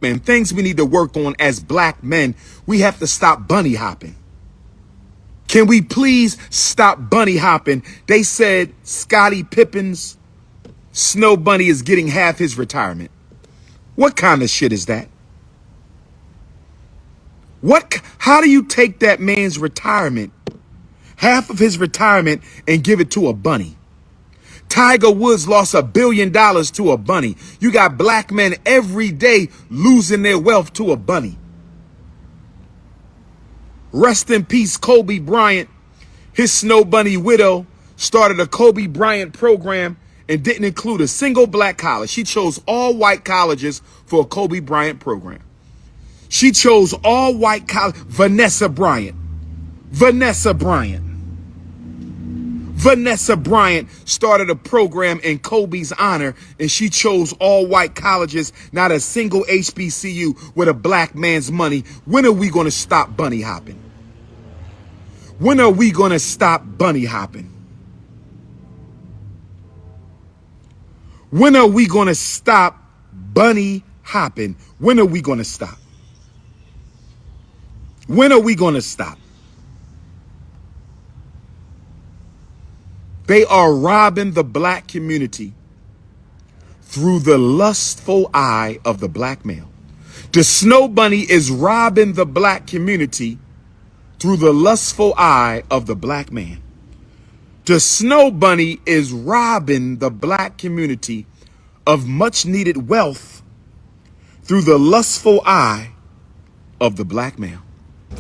and things we need to work on as black men, we have to stop bunny hopping. Can we please stop bunny hopping? They said Scottie Pippen's Snow Bunny is getting half his retirement. What kind of shit is that? How do you take that man's retirement, half of his retirement, and give it to a bunny? Tiger Woods lost $1 billion to a bunny. You got black men every day losing their wealth to a bunny. Rest in peace, Kobe Bryant. His Snow Bunny widow started a Kobe Bryant program and didn't include a single black college. She chose all white colleges for a Kobe Bryant program. She chose all white college. Vanessa Bryant started a program in Kobe's honor, and she chose all white colleges, not a single HBCU with a black man's money. When are we going to stop bunny hopping? When are we going to stop bunny hopping? When are we going to stop bunny hopping? When are we going to stop? When are we going to stop? They are robbing the black community through the lustful eye of the black male. The Snow Bunny is robbing the black community through the lustful eye of the black man. The Snow Bunny is robbing the black community of much needed wealth through the lustful eye of the black male.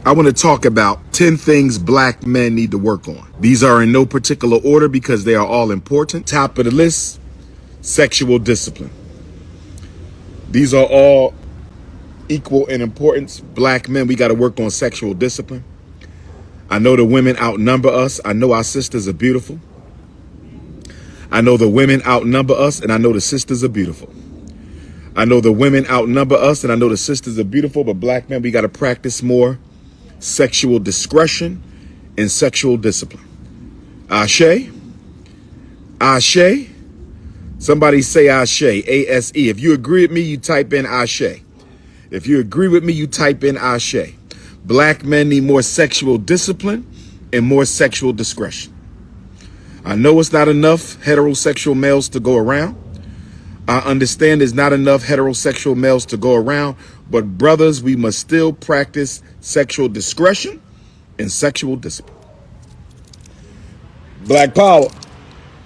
I want to talk about 10 things black men need to work on. These are in no particular order because they are all important. Top of the list, sexual discipline. These are all equal in importance. Black men, we got to work on sexual discipline. I know the women outnumber us. I know our sisters are beautiful. I know the women outnumber us, and I know the sisters are beautiful. I know the women outnumber us, and I know the sisters are beautiful, but black men, we got to practice more sexual discretion and sexual discipline. Ashe? Ashe? Somebody say Ashe, A-S-E. If you agree with me, you type in Ashe. If you agree with me, you type in Ashe. Black men need more sexual discipline and more sexual discretion. I know it's not enough heterosexual males to go around. I understand there's not enough heterosexual males to go around, but brothers, we must still practice sexual discretion and sexual discipline. Black power.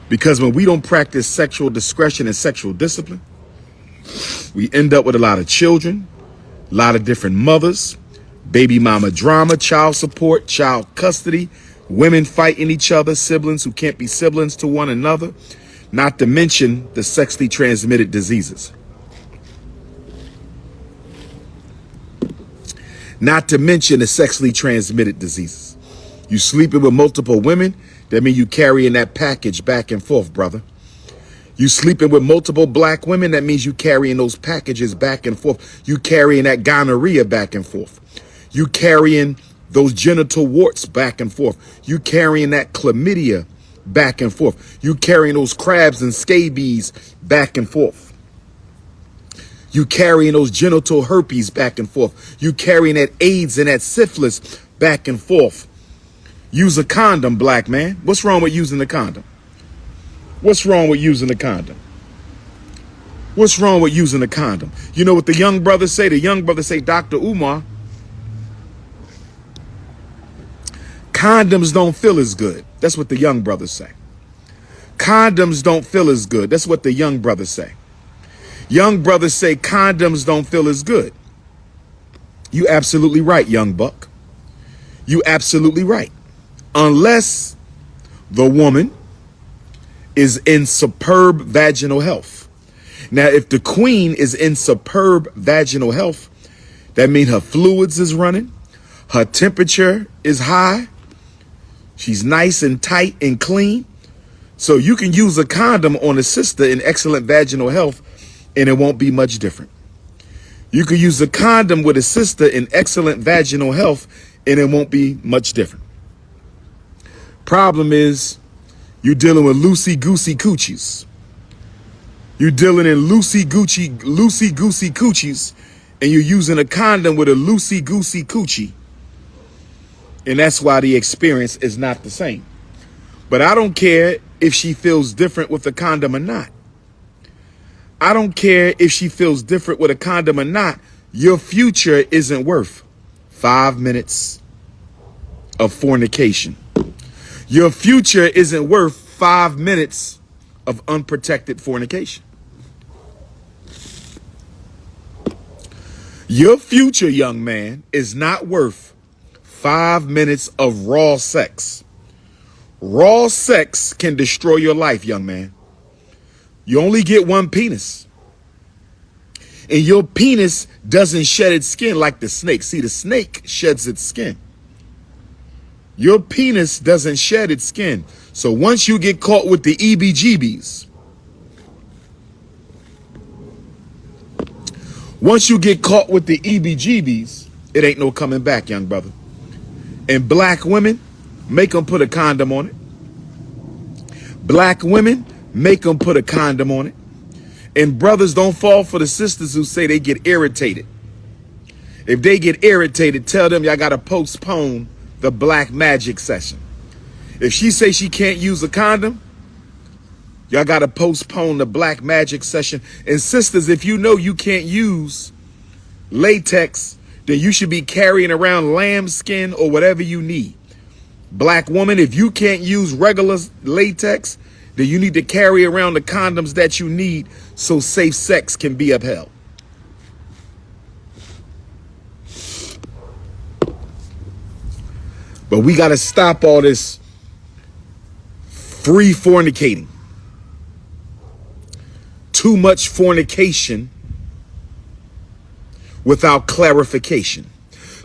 Because when we don't practice sexual discretion and sexual discipline, we end up with a lot of children, a lot of different mothers, baby mama drama, child support, child custody, women fighting each other, siblings who can't be siblings to one another, not to mention the sexually transmitted diseases. Not to mention the sexually transmitted diseases. You sleeping with multiple women, that means you carrying that package back and forth, brother. You sleeping with multiple black women, that means you carrying those packages back and forth. You carrying that gonorrhea back and forth. You carrying those genital warts back and forth. You carrying that chlamydia back and forth. You carrying those crabs and scabies back and forth. You carrying those genital herpes back and forth. You carrying that AIDS and that syphilis back and forth. Use a condom, black man. What's wrong with using a condom? What's wrong with using a condom? What's wrong with using a condom? You know what the young brothers say? The young brothers say, Dr. Umar, condoms don't feel as good. That's what the young brothers say. Condoms don't feel as good. That's what the young brothers say. Young brothers say condoms don't feel as good. You absolutely right, young buck. You absolutely right. Unless the woman is in superb vaginal health. Now, if the queen is in superb vaginal health, that means her fluids is running, her temperature is high, she's nice and tight and clean. So you can use a condom on a sister in excellent vaginal health and it won't be much different. You can use a condom with a sister in excellent vaginal health and it won't be much different. Problem is, you're dealing with loosey-goosey coochies. You're dealing in loosey-goosey coochies, and you're using a condom with a loosey-goosey coochie, and that's why the experience is not the same. But I don't care if she feels different with a condom or not. I don't care if she feels different with a condom or not. Your future isn't worth 5 minutes of fornication. Your future isn't worth 5 minutes of unprotected fornication. Your future, young man, is not worth 5 minutes of raw sex. Raw sex can destroy your life, young man. You only get one penis. And your penis doesn't shed its skin like the snake. See, the snake sheds its skin. Your penis doesn't shed its skin. So once you get caught with the EBGBs, once you get caught with the EBGBs, it ain't no coming back, young brother. And black women, make them put a condom on it. Black women, make them put a condom on it. And brothers, don't fall for the sisters who say they get irritated. If they get irritated, tell them y'all got to postpone the black magic session. If she say she can't use a condom, y'all got to postpone the black magic session. And sisters, if you know you can't use latex, then you should be carrying around lambskin or whatever you need. Black woman, if you can't use regular latex, then you need to carry around the condoms that you need so safe sex can be upheld. But we got to stop all this free fornicating. Too much fornication without clarification.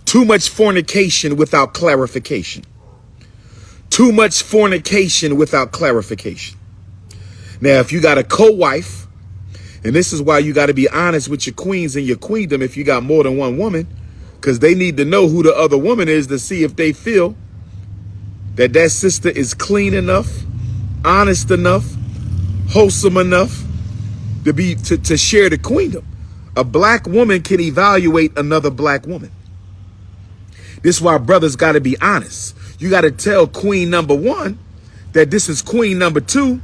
Too much fornication without clarification. Too much fornication without clarification. Now, if you got a co-wife, and this is why you got to be honest with your queens and your queendom if you got more than one woman, because they need to know who the other woman is to see if they feel that that sister is clean enough, honest enough, wholesome enough to share the queendom. A black woman can evaluate another black woman. This is why brothers got to be honest. You got to tell queen number one that this is queen number two,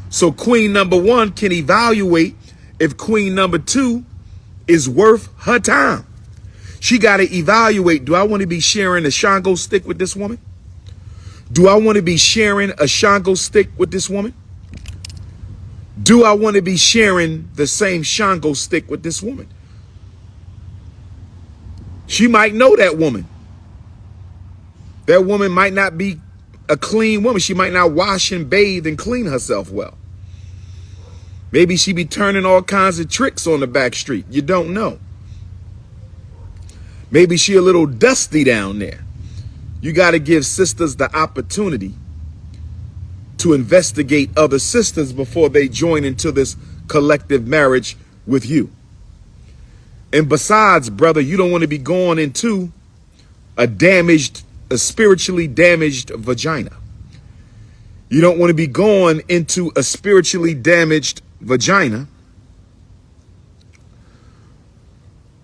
so queen number one can evaluate if queen number two is worth her time. She got to evaluate, do I want to be sharing a Shango stick with this woman? Do I want to be sharing a Shango stick with this woman? Do I want to be sharing the same Shango stick with this woman? She might know that woman. That woman might not be a clean woman. She might not wash and bathe and clean herself well. Maybe she be turning all kinds of tricks on the back street. You don't know. Maybe she a little dusty down there. You got to give sisters the opportunity to investigate other sisters before they join into this collective marriage with you. And besides, brother, you don't want to be going into a spiritually damaged vagina. You don't want to be going into a spiritually damaged vagina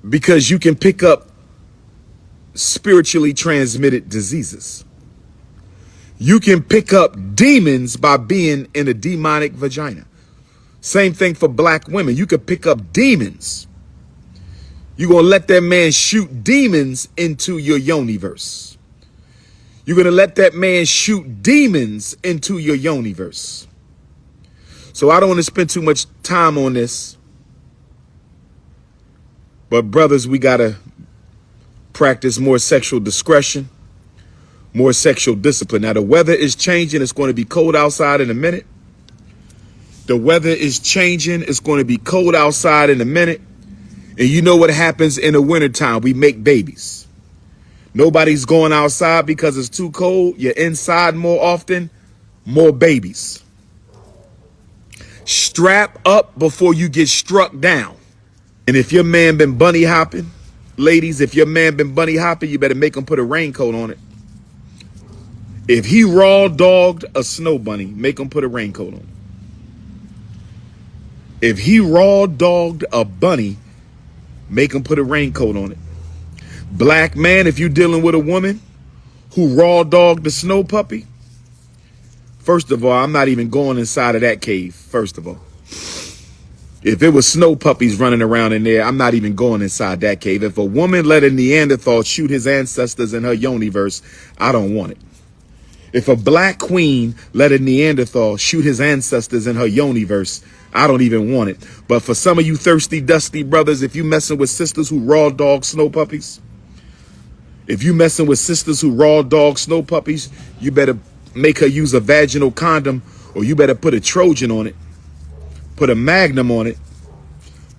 because you can pick up spiritually transmitted diseases. You can pick up demons by being in a demonic vagina. Same thing for black women. You can pick up demons. You're going to let that man shoot demons into your yoniverse. You're going to let that man shoot demons into your yoniverse. So I don't want to spend too much time on this. But brothers, we got to practice more sexual discretion, more sexual discipline. Now, the weather is changing. It's going to be cold outside in a minute. The weather is changing. It's going to be cold outside in a minute. And you know what happens in the wintertime? We make babies. Nobody's going outside because it's too cold. You're inside more often, more babies. Strap up before you get struck down. And if your man been bunny hopping, ladies, if your man been bunny hopping, you better make him put a raincoat on it. If he raw dogged a snow bunny, make him put a raincoat on it. If he raw dogged a bunny, Make them put a raincoat on it. Black man, if you're dealing with a woman who raw dogged the snow puppy, first of all, I'm not even going inside of that cave, first of all. If it was snow puppies running around in there, I'm not even going inside that cave. If a woman let a Neanderthal shoot his ancestors in her yoniverse, I don't want it. If a black queen let a Neanderthal shoot his ancestors in her yoniverse, I don't even want it. But for some of you thirsty, dusty brothers, if you messing with sisters who raw dog snow puppies, if you messing with sisters who raw dog snow puppies, you better make her use a vaginal condom, or you better put a Trojan on it, put a Magnum on it,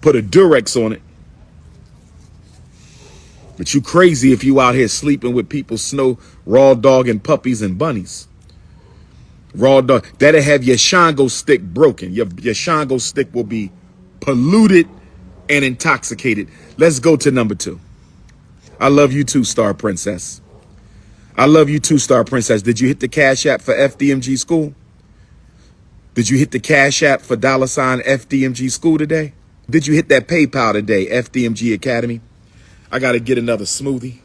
put a Durex on it. But you crazy if you out here sleeping with people snow raw dog and puppies and bunnies. Raw dog, that'll have your Shango stick broken. Your Shango stick will be polluted and intoxicated. Let's go to number 2. I love you too, Star Princess. I love you too, Star Princess. Did you hit the Cash App for FDMG School? Did you hit the Cash App for $ FDMG School today? Did you hit that PayPal today, FDMG Academy? I got to get another smoothie.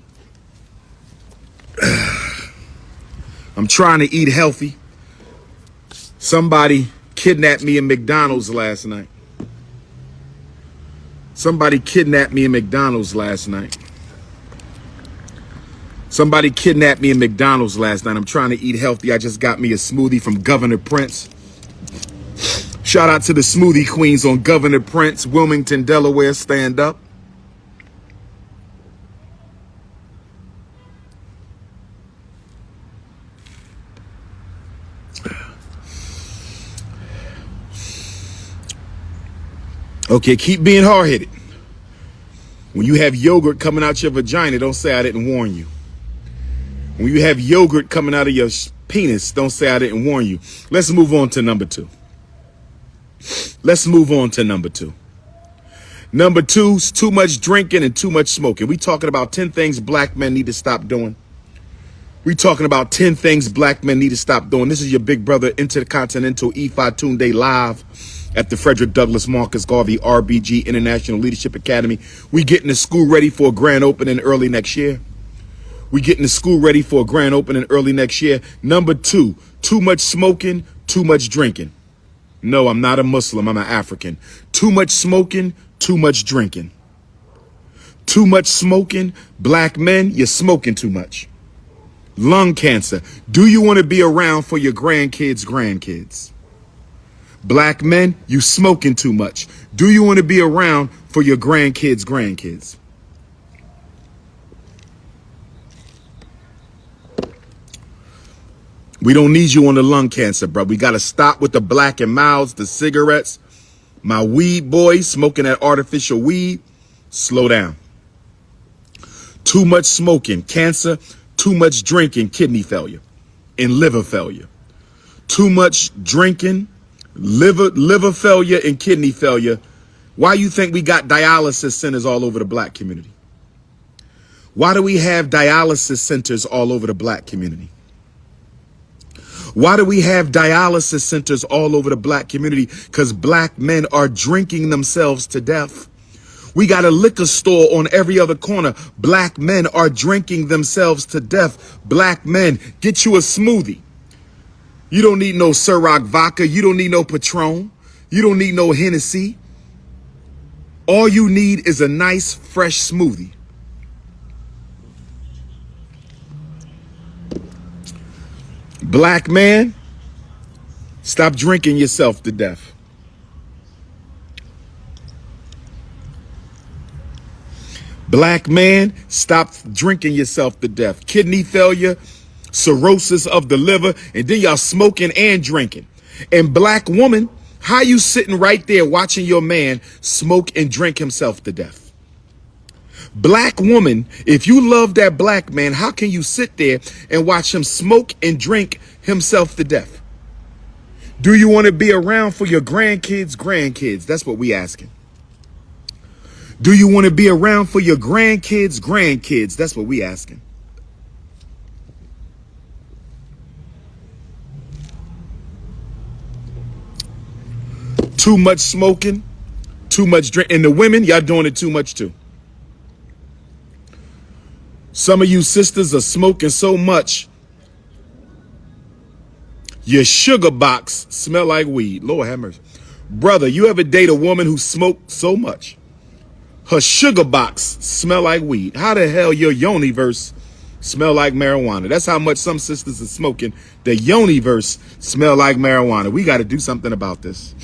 I'm trying to eat healthy. Somebody kidnapped me in McDonald's last night. Somebody kidnapped me in McDonald's last night. Somebody kidnapped me in McDonald's last night. I'm trying to eat healthy. I just got me a smoothie from Governor Prince. Shout out to the smoothie queens on Governor Prince, Wilmington, Delaware. Stand up. Okay, keep being hard-headed. When you have yogurt coming out your vagina, don't say I didn't warn you. When you have yogurt coming out of your penis, don't say I didn't warn you. Let's move on to number 2. Let's move on to number 2. Number 2 is too much drinking and too much smoking. We talking about 10 things black men need to stop doing. We talking about 10 things black men need to stop doing. This is your big brother, Intercontinental Ifa Tunde, live at the Frederick Douglass Marcus Garvey RBG International Leadership Academy. We getting the school ready for a grand opening early next year. We getting the school ready for a grand opening early next year. Number 2, too much smoking, too much drinking. No, I'm not a Muslim. I'm an African. Too much smoking, too much drinking. Too much smoking. Black men, you're smoking too much. Lung cancer. Do you want to be around for your grandkids? Black men, you smoking too much. Do you want to be around for your grandkids? We don't need you on the lung cancer, bro. We got to stop with the black and milds, the cigarettes. My weed boys smoking that artificial weed. Slow down. Too much smoking, cancer. Too much drinking, kidney failure and liver failure. Too much drinking, liver failure and kidney failure. Why you think we got dialysis centers all over the black community? Why do we have dialysis centers all over the black community? Why do we have dialysis centers all over the black community? Because black men are drinking themselves to death. We got a liquor store on every other corner. Black men are drinking themselves to death. Black men, get you a smoothie. You don't need no Ciroc vodka. You don't need no Patron. You don't need no Hennessy. All you need is a nice, fresh smoothie. Black man, stop drinking yourself to death. Black man, stop drinking yourself to death. Kidney failure, cirrhosis of the liver, and then y'all smoking and drinking. And black woman, how you sitting right there watching your man smoke and drink himself to death? Black woman, if you love that black man, how can you sit there and watch him smoke and drink himself to death? Do you want to be around for your grandkids? That's what we asking. Do you want to be around for your grandkids? That's what we asking. Too much smoking, too much drink. And the women, y'all doing it too much too. Some of you sisters are smoking so much, your sugar box smell like weed. Lord have mercy. Brother, you ever date a woman who smoked so much, her sugar box smell like weed? How the hell your yoni-verse smell like marijuana? That's how much some sisters are smoking. The yoni-verse smell like marijuana. We got to do something about this.